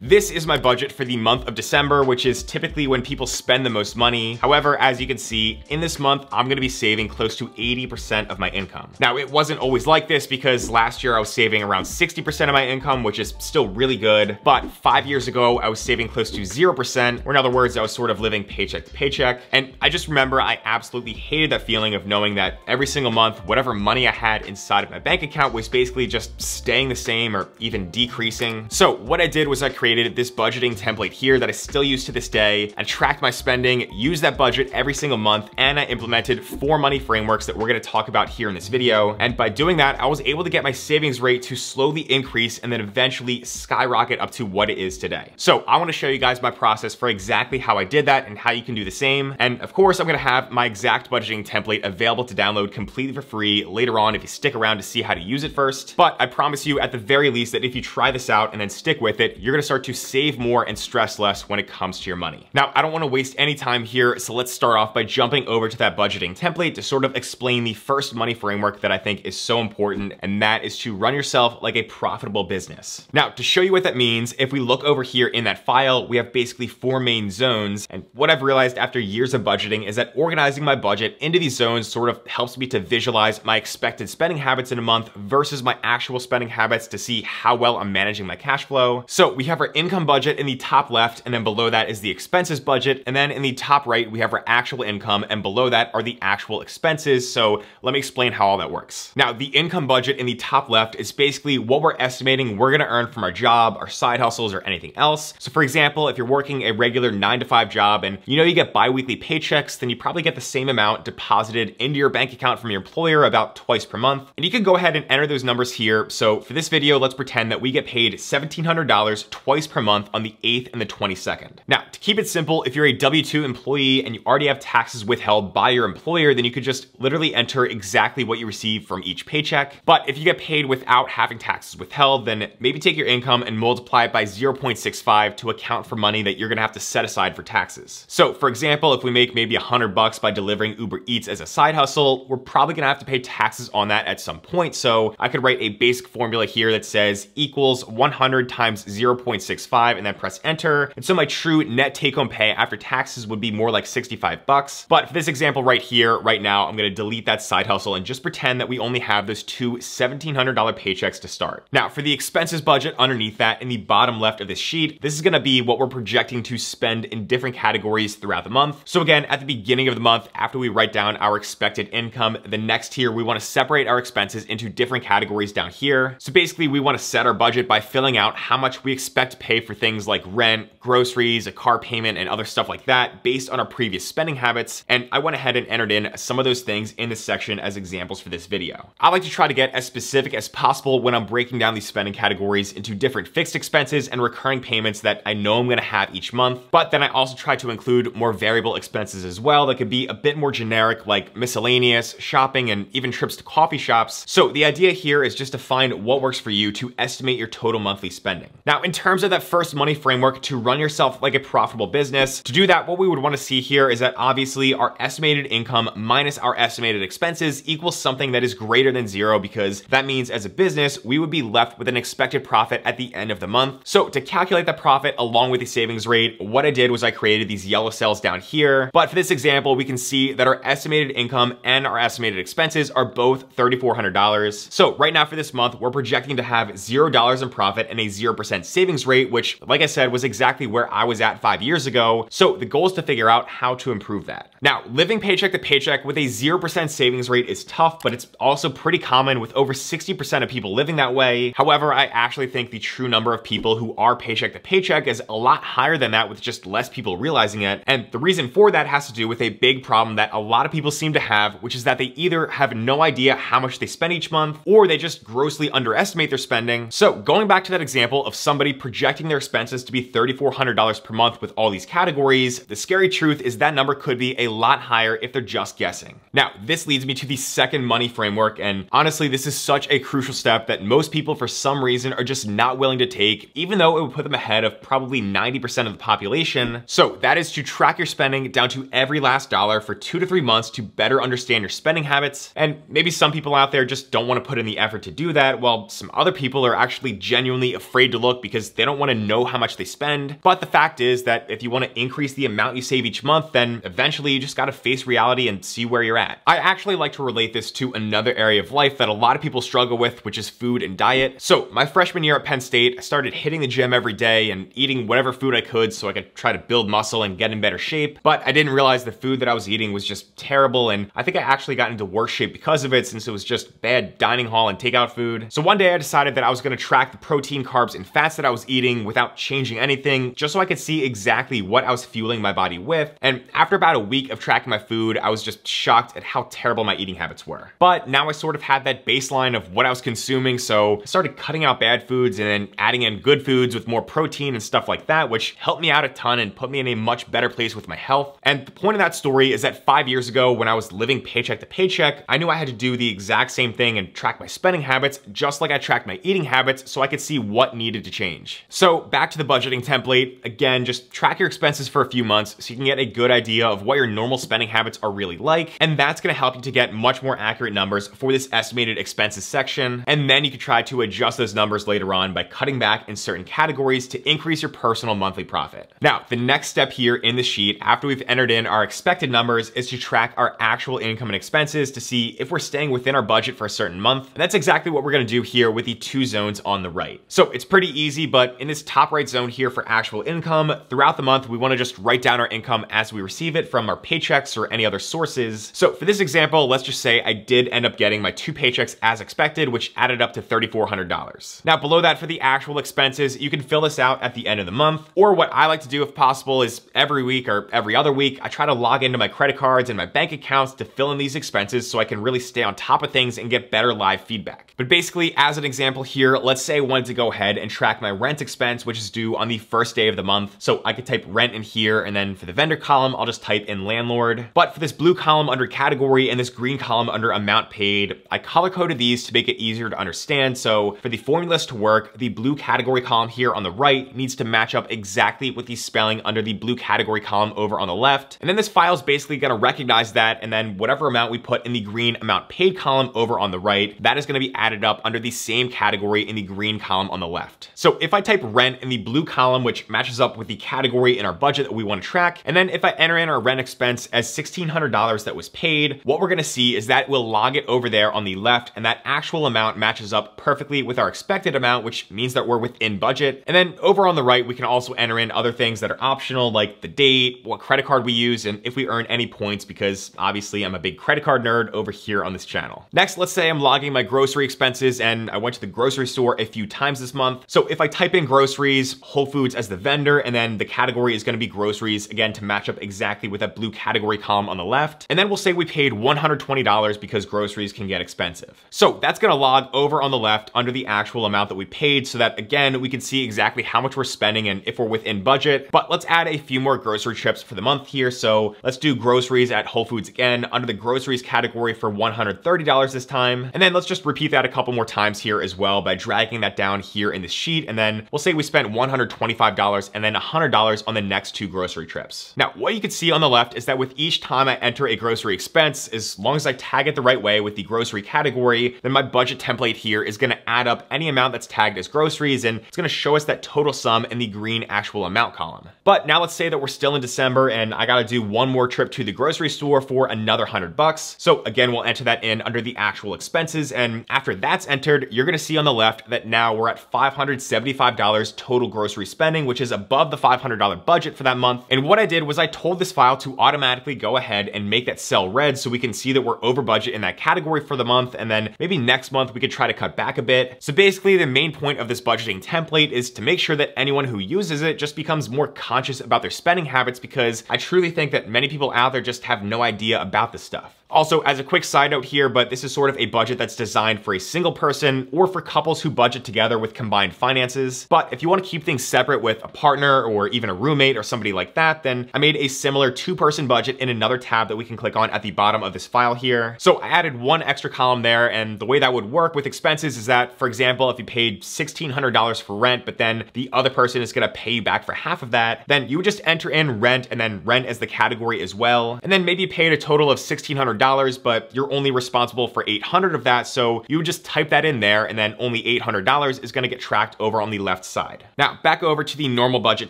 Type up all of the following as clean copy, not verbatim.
This is my budget for the month of December, which is typically when people spend the most money. However, as you can see, in this month, I'm gonna be saving close to 80% of my income. Now, it wasn't always like this because last year I was saving around 60% of my income, which is still really good. But 5 years ago, I was saving close to 0%, or in other words, I was sort of living paycheck to paycheck. And I just remember I absolutely hated that feeling of knowing that every single month, whatever money I had inside of my bank account was basically just staying the same or even decreasing. So what I did was I created this budgeting template here that I still use to this day. I tracked my spending, used that budget every single month, and I implemented 4 money frameworks that we're gonna talk about here in this video. And by doing that, I was able to get my savings rate to slowly increase and then eventually skyrocket up to what it is today. So I wanna show you guys my process for exactly how I did that and how you can do the same. And of course, I'm gonna have my exact budgeting template available to download completely for free later on if you stick around to see how to use it first. But I promise you at the very least that if you try this out and then stick with it, you're gonna start to save more and stress less when it comes to your money. Now, I don't wanna waste any time here, so let's start off by jumping over to that budgeting template to sort of explain the first money framework that I think is so important, and that is to run yourself like a profitable business. Now, to show you what that means, if we look over here in that file, we have basically 4 main zones, and what I've realized after years of budgeting is that organizing my budget into these zones sort of helps me to visualize my expected spending habits in a month versus my actual spending habits to see how well I'm managing my cash flow. So we have our income budget in the top left, and then below that is the expenses budget, and then in the top right, we have our actual income, and below that are the actual expenses. So let me explain how all that works. Now, the income budget in the top left is basically what we're estimating we're gonna earn from our job, our side hustles, or anything else. So for example, if you're working a regular 9-to-5 job and you know you get bi-weekly paychecks, then you probably get the same amount deposited into your bank account from your employer about twice per month. And you can go ahead and enter those numbers here. So for this video, let's pretend that we get paid $1,700 twice per month on the 8th and the 22nd. Now, to keep it simple, if you're a W-2 employee and you already have taxes withheld by your employer, then you could just literally enter exactly what you receive from each paycheck. But if you get paid without having taxes withheld, then maybe take your income and multiply it by 0.65 to account for money that you're gonna have to set aside for taxes. So for example, if we make maybe $100 by delivering Uber Eats as a side hustle, we're probably gonna have to pay taxes on that at some point. So I could write a basic formula here that says equals 100 times 0.65 and then press enter. And so my true net take-home pay after taxes would be more like $65. But for this example right here, right now, I'm gonna delete that side hustle and just pretend that we only have those 2 $1,700 paychecks to start. Now, for the expenses budget underneath that in the bottom left of this sheet, this is gonna be what we're projecting to spend in different categories throughout the month. So again, at the beginning of the month, after we write down our expected income, the next tier, we wanna separate our expenses into different categories down here. So basically, we wanna set our budget by filling out how much we expect to pay for things like rent, groceries, a car payment, and other stuff like that based on our previous spending habits. And I went ahead and entered in some of those things in this section as examples for this video. I like to try to get as specific as possible when I'm breaking down these spending categories into different fixed expenses and recurring payments that I know I'm gonna have each month. But then I also try to include more variable expenses as well that could be a bit more generic, like miscellaneous, shopping, and even trips to coffee shops. So the idea here is just to find what works for you to estimate your total monthly spending. Now, in terms of that first money framework to run yourself like a profitable business, to do that, what we would wanna see here is that obviously our estimated income minus our estimated expenses equals something that is greater than 0, because that means as a business, we would be left with an expected profit at the end of the month. So to calculate that profit along with the savings rate, what I did was I created these yellow cells down here. But for this example, we can see that our estimated income and our estimated expenses are both $3,400. So right now for this month, we're projecting to have $0 in profit and a 0% savings rate, which, like I said, was exactly where I was at 5 years ago. So the goal is to figure out how to improve that. Now, living paycheck to paycheck with a 0% savings rate is tough, but it's also pretty common with over 60% of people living that way. However, I actually think the true number of people who are paycheck to paycheck is a lot higher than that, with just less people realizing it. And the reason for that has to do with a big problem that a lot of people seem to have, which is that they either have no idea how much they spend each month, or they just grossly underestimate their spending. So going back to that example of somebody projecting their expenses to be $3,400 per month with all these categories, the scary truth is that number could be a lot higher if they're just guessing. Now, this leads me to the second money framework, and honestly, this is such a crucial step that most people for some reason are just not willing to take, even though it would put them ahead of probably 90% of the population. So that is to track your spending down to every last dollar for 2 to 3 months to better understand your spending habits. And maybe some people out there just don't want to put in the effort to do that, while some other people are actually genuinely afraid to look because they don't don't want to know how much they spend. But the fact is that if you want to increase the amount you save each month, then eventually you just got to face reality and see where you're at. I actually like to relate this to another area of life that a lot of people struggle with, which is food and diet. So my freshman year at Penn State, I started hitting the gym every day and eating whatever food I could so I could try to build muscle and get in better shape. But I didn't realize the food that I was eating was just terrible, and I think I actually got into worse shape because of it, since it was just bad dining hall and takeout food. So one day I decided that I was gonna track the protein, carbs, and fats that I was eating without changing anything, just so I could see exactly what I was fueling my body with. And after about a week of tracking my food, I was just shocked at how terrible my eating habits were. But now I sort of had that baseline of what I was consuming, so I started cutting out bad foods and then adding in good foods with more protein and stuff like that, which helped me out a ton and put me in a much better place with my health. And the point of that story is that 5 years ago, when I was living paycheck to paycheck, I knew I had to do the exact same thing and track my spending habits just like I tracked my eating habits, so I could see what needed to change. So back to the budgeting template. Again, just track your expenses for a few months so you can get a good idea of what your normal spending habits are really like, and that's gonna help you to get much more accurate numbers for this estimated expenses section. And then you can try to adjust those numbers later on by cutting back in certain categories to increase your personal monthly profit. Now, the next step here in the sheet, after we've entered in our expected numbers, is to track our actual income and expenses to see if we're staying within our budget for a certain month. And that's exactly what we're gonna do here with the two zones on the right. So it's pretty easy, but in this top right zone here for actual income, throughout the month, we wanna just write down our income as we receive it from our paychecks or any other sources. So for this example, let's just say I did end up getting my 2 paychecks as expected, which added up to $3,400. Now below that, for the actual expenses, you can fill this out at the end of the month, or what I like to do if possible is every week or every other week, I try to log into my credit cards and my bank accounts to fill in these expenses so I can really stay on top of things and get better live feedback. But basically, as an example here, let's say I wanted to go ahead and track my rent expense, which is due on the first day of the month. So I could type rent in here, and then for the vendor column, I'll just type in landlord. But for this blue column under category and this green column under amount paid, I color coded these to make it easier to understand. So for the formulas to work, the blue category column here on the right needs to match up exactly with the spelling under the blue category column over on the left. And then this file is basically gonna recognize that, and then whatever amount we put in the green amount paid column over on the right, that is gonna be added up under the same category in the green column on the left. So if I type rent in the blue column, which matches up with the category in our budget that we wanna track, and then if I enter in our rent expense as $1,600 that was paid, what we're gonna see is that we'll log it over there on the left, and that actual amount matches up perfectly with our expected amount, which means that we're within budget. And then over on the right, we can also enter in other things that are optional, like the date, what credit card we use, and if we earn any points, because obviously I'm a big credit card nerd over here on this channel. Next, let's say I'm logging my grocery expenses and I went to the grocery store a few times this month. So if I type in groceries, Whole Foods as the vendor, and then the category is gonna be groceries, again, to match up exactly with that blue category column on the left. And then we'll say we paid $120 because groceries can get expensive. So that's gonna log over on the left under the actual amount that we paid, so that again, we can see exactly how much we're spending and if we're within budget. But let's add a few more grocery trips for the month here. So let's do groceries at Whole Foods again, under the groceries category for $130 this time. And then let's just repeat that a couple more times here as well by dragging that down here in the sheet. And then we'll say we spent $125 and then $100 on the next 2 grocery trips. Now, what you can see on the left is that with each time I enter a grocery expense, as long as I tag it the right way with the grocery category, then my budget template here is gonna add up any amount that's tagged as groceries, and it's gonna show us that total sum in the green actual amount column. But now let's say that we're still in December and I gotta do one more trip to the grocery store for another $100. So again, we'll enter that in under the actual expenses, and after that's entered, you're gonna see on the left that now we're at $575 total grocery spending, which is above the $500 budget for that month. And what I did was I told this file to automatically go ahead and make that cell red so we can see that we're over budget in that category for the month, and then maybe next month we could try to cut back a bit. So basically the main point of this budgeting template is to make sure that anyone who uses it just becomes more conscious about their spending habits, because I truly think that many people out there just have no idea about this stuff. Also, as a quick side note here, but this is sort of a budget that's designed for a single person or for couples who budget together with combined finances. But if you want to keep things separate with a partner or even a roommate or somebody like that, then I made a similar 2-person budget in another tab that we can click on at the bottom of this file here. So I added one extra column there, and the way that would work with expenses is that, for example, if you paid $1,600 for rent, but then the other person is gonna pay you back for half of that, then you would just enter in rent and then rent as the category as well. And then maybe you paid a total of $1,600, but you're only responsible for $800 of that. So you would just type that in there, and then only $800 is gonna get tracked over on the left left side. Now, back over to the normal budget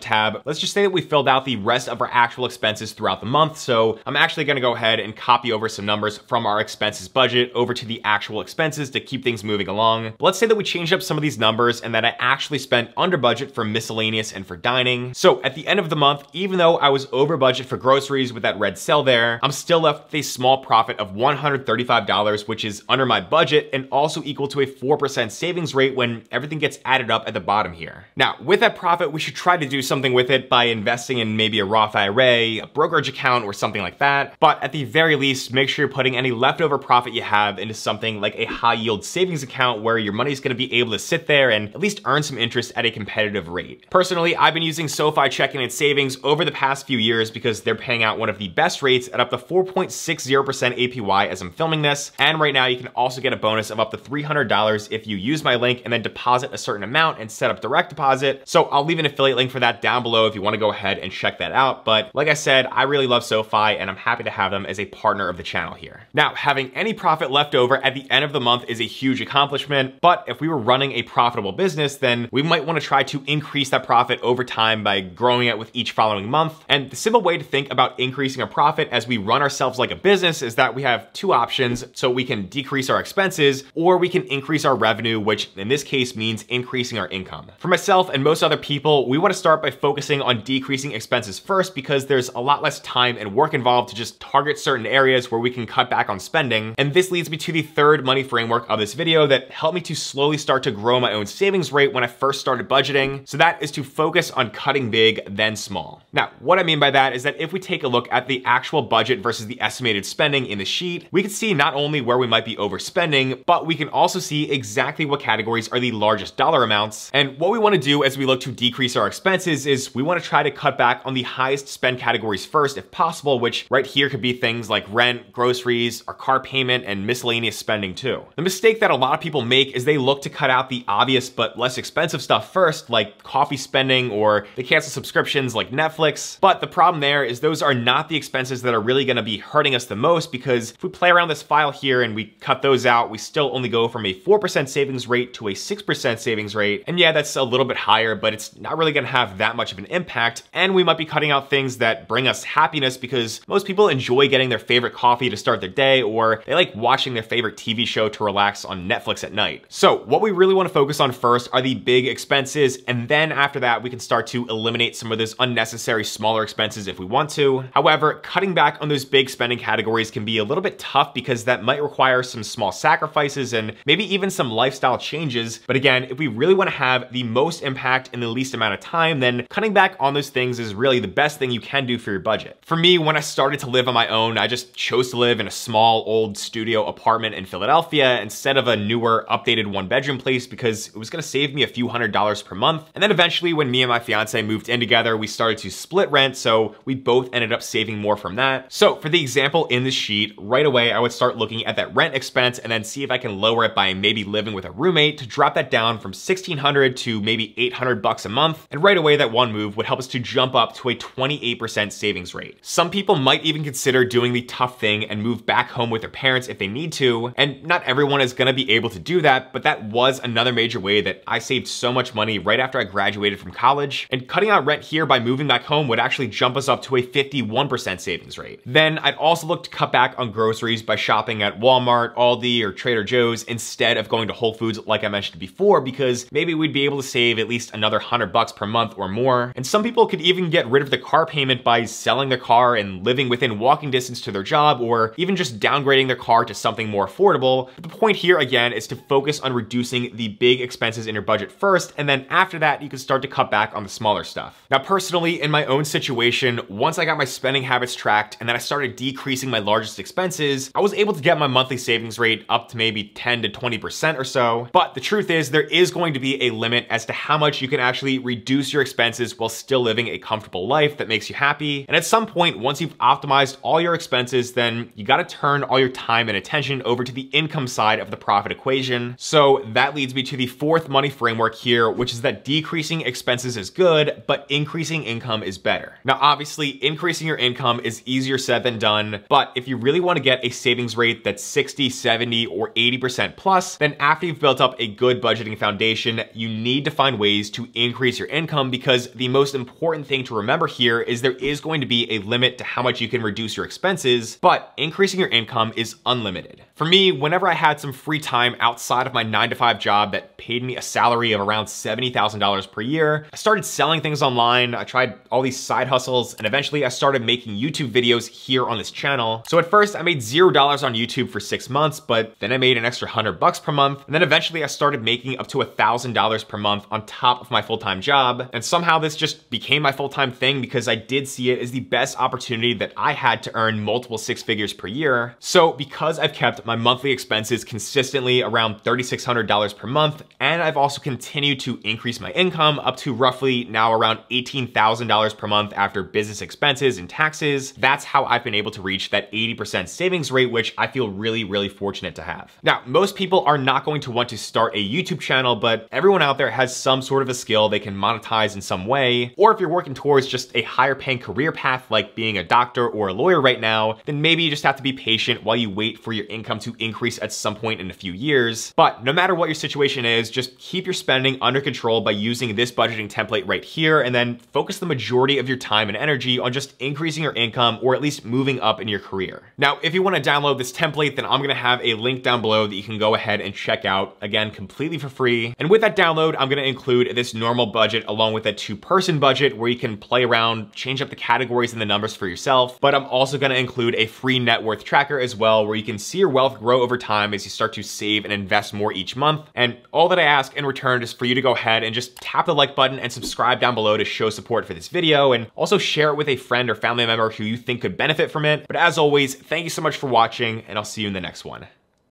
tab. Let's just say that we filled out the rest of our actual expenses throughout the month. So I'm actually gonna go ahead and copy over some numbers from our expenses budget over to the actual expenses to keep things moving along. But let's say that we changed up some of these numbers and that I actually spent under budget for miscellaneous and for dining. So at the end of the month, even though I was over budget for groceries with that red cell there, I'm still left with a small profit of $135, which is under my budget and also equal to a 4% savings rate when everything gets added up at the bottom here. Now, with that profit, we should try to do something with it by investing in maybe a Roth IRA, a brokerage account, or something like that. But at the very least, make sure you're putting any leftover profit you have into something like a high yield savings account where your money is going to be able to sit there and at least earn some interest at a competitive rate. Personally, I've been using SoFi checking and savings over the past few years because they're paying out one of the best rates at up to 4.60% APY as I'm filming this. And right now you can also get a bonus of up to $300 if you use my link and then deposit a certain amount and set up direct deposit. So I'll leave an affiliate link for that down below if you want to go ahead and check that out. But like I said, I really love SoFi and I'm happy to have them as a partner of the channel here. Now, having any profit left over at the end of the month is a huge accomplishment, but if we were running a profitable business, then we might want to try to increase that profit over time by growing it with each following month. And the simple way to think about increasing our profit as we run ourselves like a business is that we have two options. So we can decrease our expenses or we can increase our revenue, which in this case means increasing our income. For myself and most other people, we want to start by focusing on decreasing expenses first because there's a lot less time and work involved to just target certain areas where we can cut back on spending. And this leads me to the third money framework of this video that helped me to slowly start to grow my own savings rate when I first started budgeting. So that is to focus on cutting big, then small. Now, what I mean by that is that if we take a look at the actual budget versus the estimated spending in the sheet, we can see not only where we might be overspending, but we can also see exactly what categories are the largest dollar amounts. And what we want to do as we look to decrease our expenses is we want to try to cut back on the highest spend categories first if possible, which right here could be things like rent, groceries, our car payment, and miscellaneous spending too. The mistake that a lot of people make is they look to cut out the obvious but less expensive stuff first, like coffee spending, or they cancel subscriptions like Netflix. But the problem there is those are not the expenses that are really going to be hurting us the most, because if we play around this file here and we cut those out, we still only go from a 4% savings rate to a 6% savings rate. And yeah, that's a little bit higher, but it's not really going to have that much of an impact. And we might be cutting out things that bring us happiness because most people enjoy getting their favorite coffee to start their day, or they like watching their favorite TV show to relax on Netflix at night. So what we really want to focus on first are the big expenses, and then after that we can start to eliminate some of those unnecessary smaller expenses if we want to. However, cutting back on those big spending categories can be a little bit tough because that might require some small sacrifices and maybe even some lifestyle changes. But again, if we really want to have the most impact in the least amount of time, then cutting back on those things is really the best thing you can do for your budget. For me, when I started to live on my own, I just chose to live in a small old studio apartment in Philadelphia instead of a newer updated one-bedroom place because it was going to save me a few $100s per month. And then eventually when me and my fiance moved in together, we started to split rent, so we both ended up saving more from that. So for the example in the sheet, right away I would start looking at that rent expense and then see if I can lower it by maybe living with a roommate to drop that down from $1,600 to maybe $800 a month. And right away that one move would help us to jump up to a 28% savings rate. Some people might even consider doing the tough thing and move back home with their parents if they need to, and not everyone is going to be able to do that, but that was another major way that I saved so much money right after I graduated from college. And cutting out rent here by moving back home would actually jump us up to a 51% savings rate. Then I'd also look to cut back on groceries by shopping at Walmart, Aldi, or Trader Joe's instead of going to Whole Foods like I mentioned before, because maybe we'd be able to save at least another $100 per month or more. And some people could even get rid of the car payment by selling their car and living within walking distance to their job, or even just downgrading their car to something more affordable. But the point here again is to focus on reducing the big expenses in your budget first, and then after that you can start to cut back on the smaller stuff. Now personally, in my own situation, once I got my spending habits tracked and then I started decreasing my largest expenses, I was able to get my monthly savings rate up to maybe 10 to 20% or so. But the truth is there is going to be a limit as to how much you can actually reduce your expenses while still living a comfortable life that makes you happy. And at some point, once you've optimized all your expenses, then you got to turn all your time and attention over to the income side of the profit equation. So that leads me to the fourth money framework here, which is that decreasing expenses is good, but increasing income is better. Now, obviously, increasing your income is easier said than done, but if you really want to get a savings rate that's 60, 70, or 80% plus, then after you've built up a good budgeting foundation, you need need to find ways to increase your income, because the most important thing to remember here is there is going to be a limit to how much you can reduce your expenses, but increasing your income is unlimited. For me, whenever I had some free time outside of my 9-to-5 job that paid me a salary of around $70,000 per year, I started selling things online. I tried all these side hustles, and eventually I started making YouTube videos here on this channel. So at first I made $0 on YouTube for 6 months, but then I made an extra $100 per month. And then eventually I started making up to $1,000 per month on top of my full-time job. And somehow this just became my full-time thing because I did see it as the best opportunity that I had to earn multiple 6 figures per year. So because I've kept my monthly expenses consistently around $3,600 per month, and I've also continued to increase my income up to roughly now around $18,000 per month after business expenses and taxes, that's how I've been able to reach that 80% savings rate, which I feel really, really fortunate to have. Now, most people are not going to want to start a YouTube channel, but everyone out there has some sort of a skill they can monetize in some way. Or if you're working towards just a higher paying career path like being a doctor or a lawyer right now, then maybe you just have to be patient while you wait for your income to increase at some point in a few years. But no matter what your situation is, just keep your spending under control by using this budgeting template right here, and then focus the majority of your time and energy on just increasing your income, or at least moving up in your career. Now, if you want to download this template, then I'm going to have a link down below that you can go ahead and check out, again, completely for free. And with that download, I'm going to include this normal budget along with a 2-person budget where you can play around, change up the categories and the numbers for yourself. But I'm also going to include a free net worth tracker as well, where you can see your wealth grow over time as you start to save and invest more each month. And all that I ask in return is for you to go ahead and just tap the like button and subscribe down below to show support for this video, and also share it with a friend or family member who you think could benefit from it. But as always, thank you so much for watching, and I'll see you in the next one.